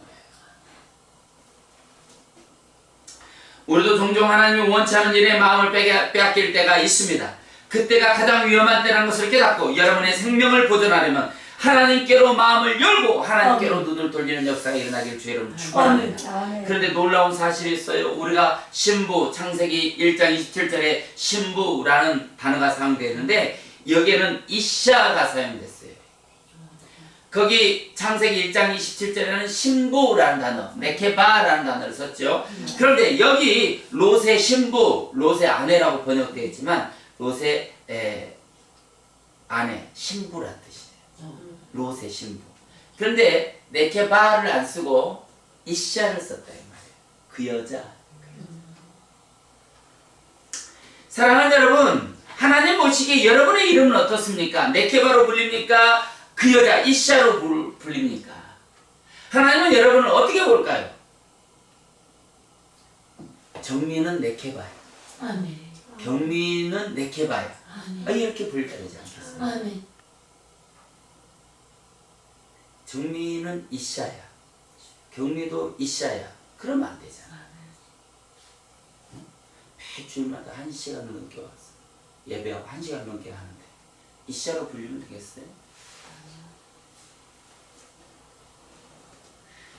우리도 종종 하나님이 원치 않은 일에 마음을 빼앗길 때가 있습니다. 그때가 가장 위험한 때라는 것을 깨닫고 여러분의 생명을 보존하려면 하나님께로 마음을 열고 하나님께로 눈을 돌리는 역사가 일어나길 주 여러분 축원합니다. 그런데 놀라운 사실이 있어요. 우리가 신부 창세기 1장 27절에 신부라는 단어가 사용되어 있는데 여기에는 이샤가 사용됐어요. 거기 창세기 1장 27절에는 신부라는 단어, 메케바라는 단어를 썼죠. 그런데 여기 롯의 신부, 롯의 아내라고 번역되어 있지만 롯의 아내, 신부라는 뜻이에요. 롯의 신부. 그런데 메케바를 안 쓰고 이샤를 썼다 이 말이에요. 그 여자. 사랑하는 여러분, 하나님 보시기에 여러분의 이름은 어떻습니까? 메케바로 불립니까? 그 여자 이샤로 불립니까? 하나님은 여러분을 어떻게 볼까요? 정민은 내케바야, 아멘. 경민은 내케바야. 아멘. 이렇게 부를 되지 않겠어요? 아멘. 정민은 이샤야, 경미도 이샤야. 그러면 안 되잖아. 매주일마다 1시간 넘게 왔어. 예배하고 1시간 넘게 하는데 이샤로 불리면 되겠어요?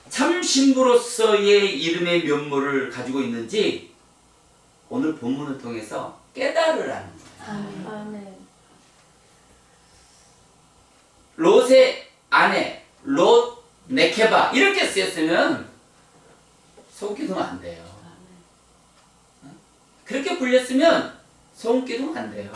참 신부로서의 이름의 면모를 가지고 있는지 오늘 본문을 통해서 깨달으라는 거예요. 아멘. 롯의 아내, 롯 네케바 이렇게 쓰였으면 소기도면 안 돼요. 그렇게 불렸으면 소기도면 안 돼요.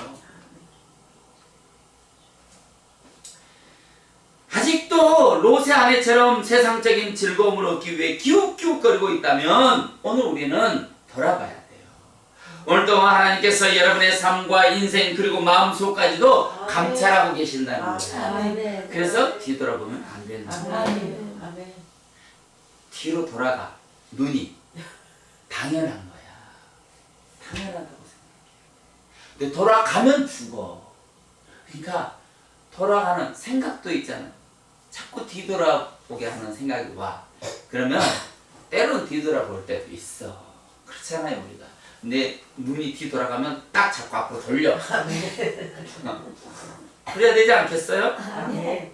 아직도 롯의 아내처럼 세상적인 즐거움을 얻기 위해 기웃기웃거리고 있다면 오늘 우리는 돌아봐야 돼요. 오늘 동안 하나님께서 여러분의 삶과 인생 그리고 마음속까지도 감찰하고 계신다는 거예요. 아멘. 그래서 뒤돌아보면 안 된다. 아멘. 아멘. 뒤로 돌아가. 눈이 당연한 거야. 당연하다고 생각해. 근데 돌아가면 죽어. 그러니까 돌아가는 생각도 있잖아. 자꾸 뒤돌아보게 하는 생각이 와. 그러면 때로는 뒤돌아볼 때도 있어. 그렇잖아요, 우리가. 근데 눈이 뒤돌아가면 딱 자꾸 앞으로 돌려. 그래야 되지 않겠어요? 아멘.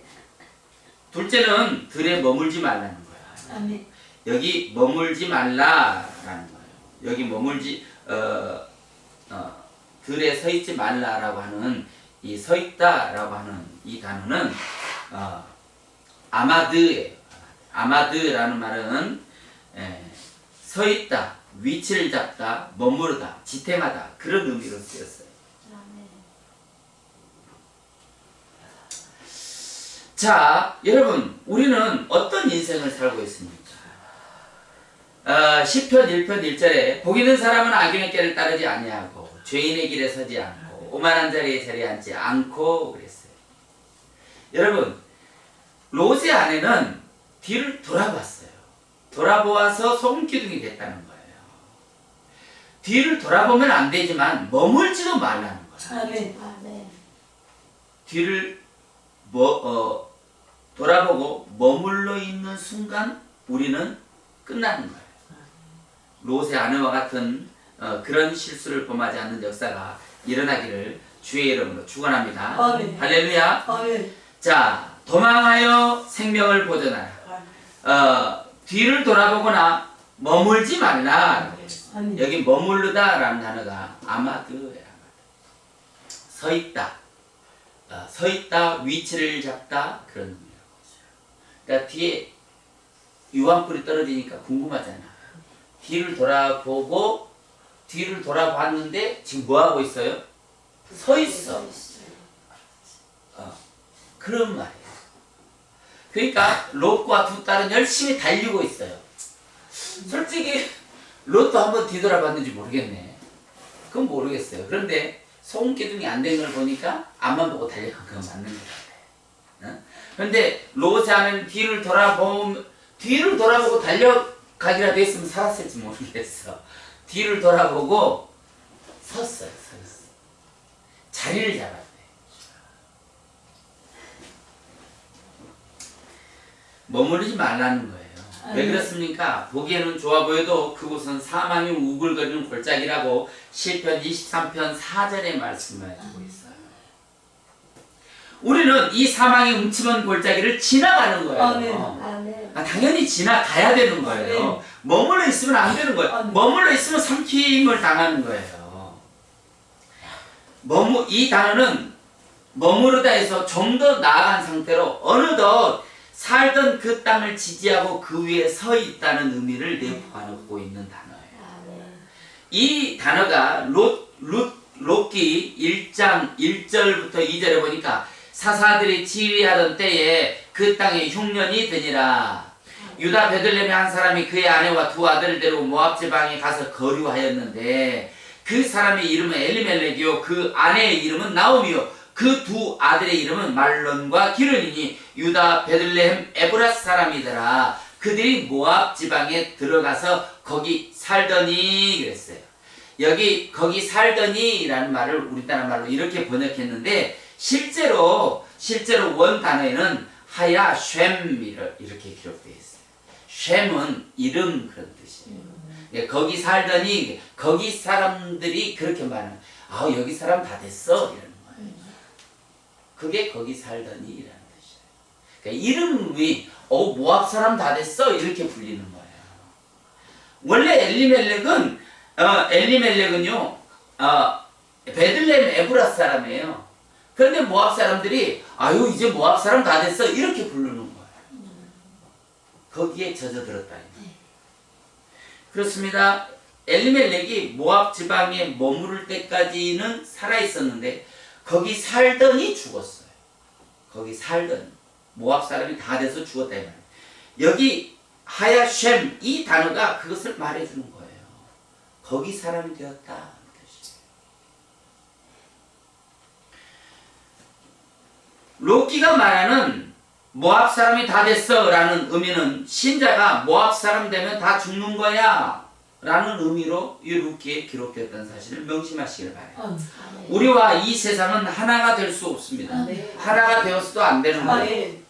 둘째는 들에 머물지 말라는 거야. 아멘. 여기 머물지 말라라는 거예요. 여기 머물지 들에 서 있지 말라라고 하는 이 서 있다라고 하는 이 단어는 아마드예요. 아마드라는 말은 서 있다, 위치를 잡다, 머무르다, 지탱하다 그런 의미로 쓰였어요. 자, 여러분, 우리는 어떤 인생을 살고 있습니까? 시편 1편 1절에 복 있는 사람은 악인의 길을 따르지 아니하고 죄인의 길에 서지 않고 오만한 자리에 자리에 앉지 않고 그랬어요. 여러분, 롯의 아내는 뒤를 돌아봤어요. 돌아보아서 소금기둥이 됐다는 거예요. 뒤를 돌아보면 안 되지만 머물지도 말라는 거예요. 아멘. 뒤를 돌아보고 머물러 있는 순간 우리는 끝나는 거예요. 롯의 아내와 같은 그런 실수를 범하지 않는 역사가 일어나기를 주의 이름으로 축원합니다. 아멘. 할렐루야. 아멘. 자, 도망하여 생명을 보존하라. 뒤를 돌아보거나 머물지 말라. 아멘. 여기 머무르다라는 단어가 아마드야. 서 있다. 서 있다, 위치를 잡다 그런 의미라고 했어요. 그러니까 뒤에 유황불이 떨어지니까 궁금하잖아. 뒤를 돌아봤는데 지금 뭐 하고 있어요? 서 있어. 그런 말이에요. 그러니까 롯과 두 딸은 열심히 달리고 있어요. 솔직히 롯도 한번 뒤돌아봤는지 모르겠네. 그건 모르겠어요. 그런데 소금기둥이 안 된 걸 보니까 앞만 보고 달려간 건 맞는 것 같아. 그런데 롯의 아내는 뒤를 돌아보고 달려가기라도 했으면 살았을지 모르겠어. 뒤를 돌아보고 섰어요. 자리를 잡았대. 머무르지 말라는 거예요. 왜 그렇습니까? 보기에는 좋아 보여도 그곳은 사망이 우글거리는 골짜기라고 시편 23편 4절에 말씀을 해주고 있어요. 우리는 이 사망의 음침한 골짜기를 지나가는 거예요. 아멘. 당연히 지나가야 되는 거예요. 머물러 있으면 안 되는 거예요. 머물러 있으면 삼킴을 당하는 거예요. 이 단어는 머무르다에서 좀 더 나아간 상태로 어느덧 살던 그 땅을 지지하고 그 위에 서 있다는 의미를 내포하고 있는 단어예요. 이 단어가 롯기 1장 1절부터 2절에 보니까 사사들이 지휘하던 때에 그 땅에 흉년이 되니라. 유다 베들레헴의 한 사람이 그의 아내와 두 아들을 데리고 모압 지방에 가서 거류하였는데 그 사람의 이름은 엘리멜렉이요 그 아내의 이름은 나오미요 그 두 아들의 이름은 말론과 기른이니 유다 베들레헴 에브라 사람이더라. 그들이 모압 지방에 들어가서 거기 살더니 그랬어요. 여기 거기 살더니라는 말을 우리나라 말로 이렇게 번역했는데 실제로 원 단어에는 하야 쉔 이렇게 기록되어 있어요. 쉔은 이름 그런 뜻이에요. 예, 거기 살더니 거기 사람들이 그렇게 말하는 아 여기 사람 다 됐어 이러는 거예요. 그게 거기 살더니 이라는 뜻이에요. 그러니까 이름이 모압 사람 다 됐어 이렇게 불리는 거예요. 원래 엘리멜렉은요 베들레헴 에브라 사람이에요. 그런데 모압 사람들이 아유 이제 모압 사람 다 됐어 이렇게 부르는 거예요. 거기에 젖어들었다. 그렇습니다. 엘리멜렉이 모압 지방에 머무를 때까지는 살아 있었는데 거기 살더니 죽었어요. 거기 살더니 모압 사람이 다 돼서 죽었다 이 말이에요. 여기 하야쉔 이 단어가 그것을 말해주는 거예요. 거기 사람이 되었다. 롯기가 말하는 모압 사람이 다 됐어 라는 의미는 신자가 모압 사람 되면 다 죽는 거야 라는 의미로 이 롯기에 기록되었다는 사실을 명심하시길 바라요. 우리와 이 세상은 하나가 될 수 없습니다. 하나가 되었어도 안 되는 거예요.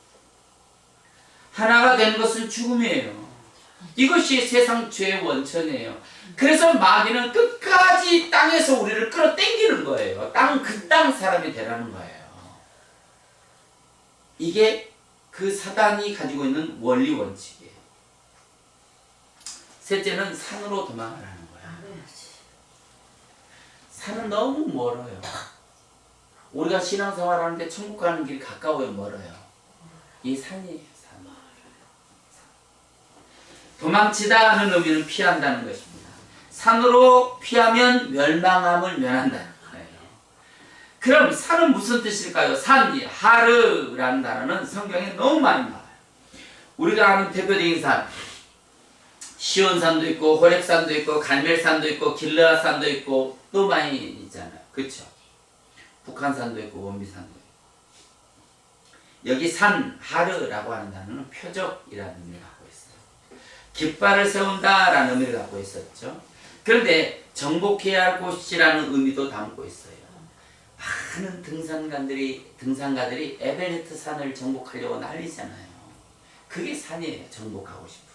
하나가 되는 것은 죽음이에요. 이것이 세상 죄의 원천이에요. 그래서 마귀는 끝까지 땅에서 우리를 끌어당기는 거예요. 그 땅 사람이 되라는 거예요. 이게 그 사단이 가지고 있는 원리 원칙이에요. 셋째는 산으로 도망하라는 거예요. 산은 너무 멀어요. 우리가 신앙생활 하는데 천국 가는 길이 가까워요, 멀어요? 이 산이에요, 산. 도망치다 하는 의미는 피한다는 것입니다. 산으로 피하면 멸망함을 면한다는 거예요. 그럼 산은 무슨 뜻일까요? 산이 하르라는 단어는 성경에 너무 많이 나와요. 우리가 아는 대표적인 산 시온산도 있고 호렙산도 있고 갈멜산도 있고 길르앗산도 있고 또 많이 있잖아요. 그렇죠? 북한산도 있고 원비산도 있고. 여기 산 하르라고 하는 단어는 표적이라는 의미를 갖고 있어요. 깃발을 세운다라는 의미를 갖고 있었죠. 그런데 정복해야 할 곳이라는 의미도 담고 있어요. 많은 등산가들이 에베레스트 산을 정복하려고 난리잖아요. 그게 산이에요. 정복하고 싶은.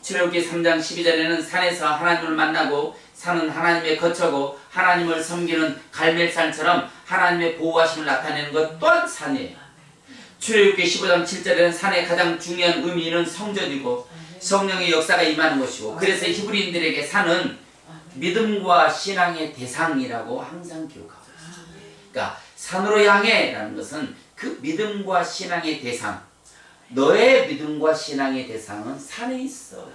출애굽기 3장 12절에는 산에서 하나님을 만나고 산은 하나님의 거처고 하나님을 섬기는 갈멜산처럼 하나님의 보호하심을 나타내는 것 또한 산이에요. 출애굽기 15장 7절에는 산의 가장 중요한 의미는 성전이고 성령의 역사가 임하는 것이고 그래서 히브리인들에게 산은 믿음과 신앙의 대상이라고 항상 기억하고 있어요. 그러니까 산으로 향해라는 것은 그 믿음과 신앙의 대상, 너의 믿음과 신앙의 대상은 산에 있어.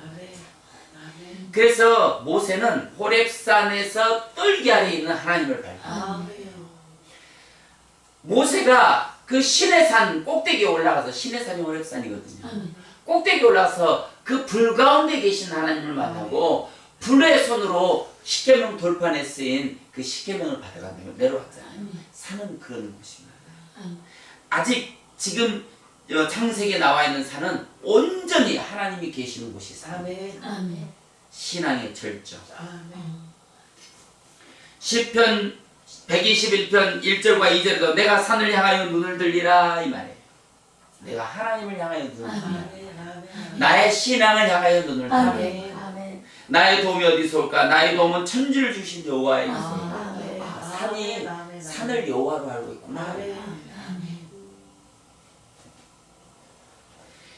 그래서 모세는 호렙산에서 뜰기 아래에 있는 하나님을 발견해요. 모세가 그 시내산 꼭대기에 올라가서 시내산이 호렙산이거든요. 꼭대기에 올라가서 그 불 가운데 계신 하나님을 만나고 불의 손으로 십계명 돌판에 쓰인 그 십계명을 받아가며 내려왔잖아요. 산은 그런 곳입니다. 아직 지금 창세기에 나와 있는 산은 온전히 하나님이 계시는 곳이 산. 신앙의 절정. 시편 121편 1절과 2절에도 내가 산을 향하여 눈을 들리라 이 말이에요. 내가 하나님을 향하여 눈을 들리라. 나의 신앙을 향하여 눈을 들리라. 나의 도움이 어디서 올까? 나의 도움은 천지를 주신 여호와의 있습니다. 산이 산을 여호와로 알고 있구나.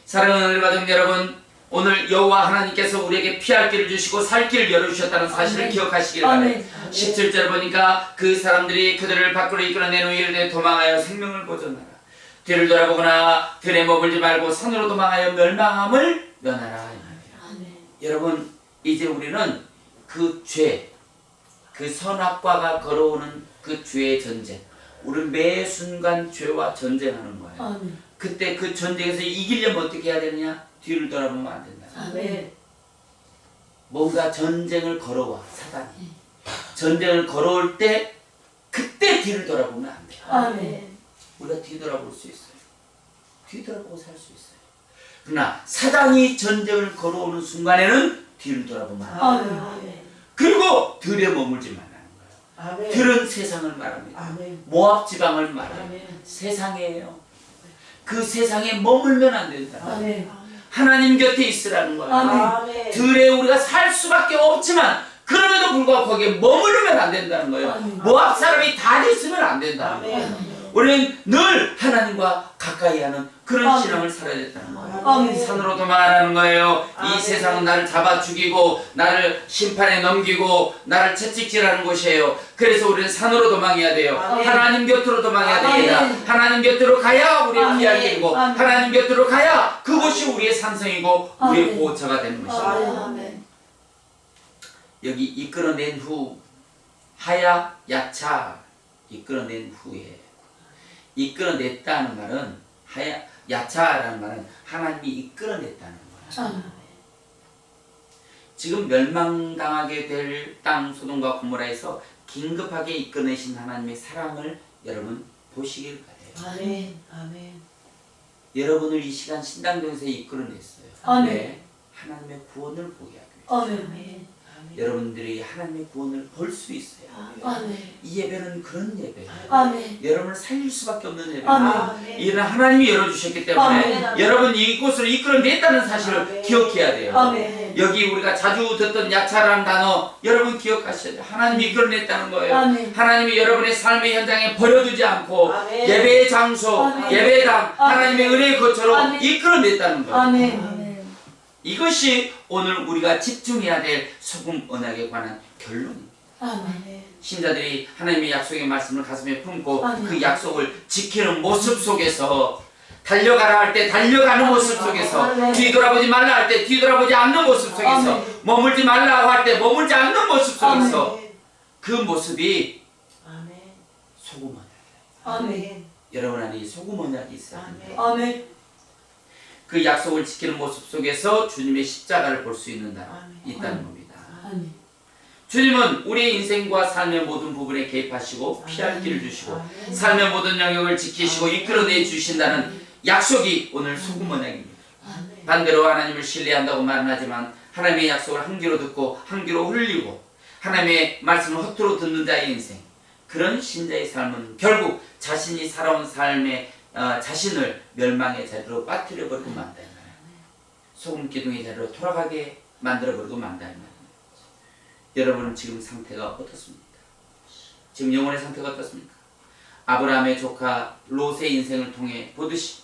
사랑하는 은혜 받은 여러분, 오늘 여호와 하나님께서 우리에게 피할 길을 주시고 살 길을 열어주셨다는 사실을 기억하시길 바랍니다. 17절 보니까 그 사람들이 그들을 밖으로 이끌어낸 후에 이르되 도망하여 생명을 보존하라. 뒤를 돌아보거나 들에 머물지 말고 산으로 도망하여 멸망함을 면하라. 여러분, 이제 우리는 그 죄, 그 선악과가 걸어오는 그 죄의 전쟁, 우리는 매 순간 죄와 전쟁하는 거예요. 그때 그 전쟁에서 이기려면 어떻게 해야 되느냐? 뒤를 돌아보면 안 된다. 뭔가 전쟁을 걸어와, 사단이. 전쟁을 걸어올 때 그때 뒤를 돌아보면 안 돼요. 우리가 뒤돌아볼 수 있어요. 뒤돌아보고 살 수 있어요. 그러나 사단이 전쟁을 걸어오는 순간에는 뒤를 돌아보면 안 돼요. 아멘. 그리고 들에 머물지 말라는 거예요. 아멘. 들은 세상을 말합니다. 아멘. 모압 지방을 말해요. 아멘. 세상이에요. 그 세상에 머물면 안 된다. 아멘. 하나님 곁에 있으라는 거예요. 아멘. 들에 우리가 살 수밖에 없지만 그럼에도 불구하고 거기에 머무르면 안 된다는 거예요. 아멘. 모압 사람이 다 됐으면 안 된다는 거예요. 아멘. 우리는 늘 하나님과 가까이 하는 그런 아멘. 신앙을 살아야 된다는 거예요. 아멘. 산으로 도망하라는 거예요. 이 아멘. 세상은 나를 잡아 죽이고 나를 심판에 넘기고 나를 채찍질하는 곳이에요. 그래서 우리는 산으로 도망해야 돼요. 아멘. 하나님 곁으로 도망해야 됩니다. 아멘. 하나님 곁으로 가야 우리의 아멘. 피할 길이고 아멘. 하나님 곁으로 가야 그곳이 우리의 산성이고 우리의 아멘. 보호처가 되는 것입니다. 아멘. 여기 이끌어낸 후 하야 야차 이끌어낸 후에 이끌어냈다는 말은 하야 야차라는 말은 하나님이 이끌어냈다는 거예요. 아멘. 지금 멸망당하게 될 땅 소돔과 고모라에서 긴급하게 이끌어내신 하나님의 사랑을 여러분 보시길 바래요. 아멘. 아멘. 여러분을 이 시간 신당동에서 이끌어냈어요. 아멘. 네, 하나님의 구원을 보게 하기 위해서. 아멘. 아멘. 여러분들이 하나님의 구원을 볼 수 있어요. 아멘. 이 예배는 그런 예배예요. 아멘. 여러분을 살릴 수밖에 없는 예배예요. 아멘. 이는 하나님이 열어주셨기 때문에 아멘. 여러분 이곳으로 이끌어냈다는 사실을 아멘. 기억해야 돼요. 아멘. 여기 우리가 자주 듣던 야차라는 단어 여러분 기억하셔야 돼요. 하나님이 이끌어냈다는 거예요. 아멘. 하나님이 여러분의 삶의 현장에 버려두지 않고 아멘. 예배의 장소, 아멘. 예배당, 하나님의 은혜의 거처로 아멘. 이끌어냈다는 거예요. 아멘. 이것이 오늘 우리가 집중해야 될 소금 언약에 관한 결론입니다. 아멘. 신자들이 하나님의 약속의 말씀을 가슴에 품고 아멘. 그 약속을 지키는 모습 속에서 달려가라 할 때 달려가는 모습 속에서 아멘. 뒤돌아보지 말라 할 때 뒤돌아보지 않는 모습 속에서 아멘. 머물지 말라 할 때 머물지 않는 모습 속에서 아멘. 그 모습이 아멘. 소금 언약. 아멘. 여러분 안에 이 소금 언약이 있어야 됩니다. 아멘. 아멘. 그 약속을 지키는 모습 속에서 주님의 십자가를 볼 수 있다는 아멘. 겁니다. 아멘. 주님은 우리의 인생과 삶의 모든 부분에 개입하시고 피할 길을 주시고 아멘. 삶의 모든 영역을 지키시고 이끌어내 주신다는 약속이 오늘 소금 언약입니다. 아멘. 반대로 하나님을 신뢰한다고 말은 하지만 하나님의 약속을 한 귀로 듣고 한 귀로 흘리고 하나님의 말씀을 허투루 듣는 자의 인생, 그런 신자의 삶은 결국 자신이 살아온 삶의 자신을 멸망의 자리로 빠뜨려버리고 만다는 거예요. 소금 기둥의 자리로 돌아가게 만들어버리고 만다는 거예요. 여러분은 지금 상태가 어떻습니까? 지금 영혼의 상태가 어떻습니까? 아브라함의 조카 롯의 인생을 통해 보듯이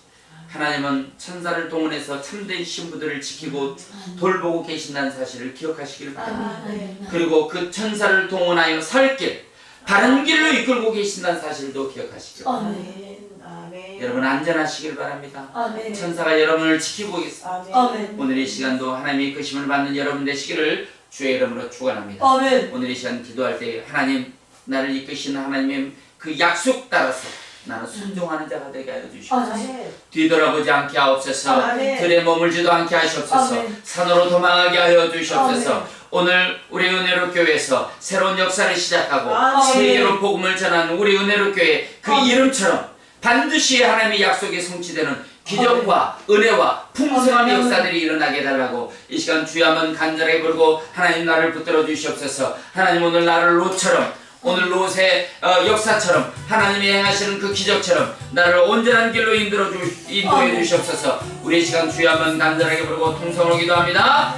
하나님은 천사를 동원해서 참된 신부들을 지키고 돌보고 계신다는 사실을 기억하시기를 바랍니다. 아멘. 그리고 그 천사를 동원하여 살 길, 바른 길로 이끌고 계신다는 사실도 기억하시길 바랍니다. 아멘. 아멘. 여러분 안전하시길 바랍니다. 아멘. 천사가 여러분을 지키고 있습니다. 아멘. 아멘. 오늘 이 시간도 하나님의 이끄심을 받는 여러분 되시기를 주의 이름으로 축원합니다. 아멘. 오늘 이 시간 기도할 때 하나님 나를 이끄시는 하나님의 그 약속 따라서 나는 순종하는 자가 되게 하여 주시옵소서. 아멘. 뒤돌아보지 않게 하옵소서. 아멘. 들에 머물지도 않게 하시옵소서. 아멘. 산으로 도망하게 하여 주시옵소서. 아멘. 오늘 우리 은혜로 교회에서 새로운 역사를 시작하고 아멘. 세계로 복음을 전하는 우리 은혜로 교회 그 아멘. 이름처럼 반드시 하나님의 약속이 성취되는 기적과 은혜와 풍성한 아멘. 역사들이 일어나게 해달라고 이 시간 주여 한번 간절하게 부르고 하나님 나를 붙들어 주시옵소서. 하나님 오늘 나를 롯처럼 오늘 롯의 역사처럼 하나님이 행하시는 그 기적처럼 나를 온전한 길로 인도해 주시옵소서. 우리 이 시간 주여 한번 간절하게 부르고 통성으로 기도합니다.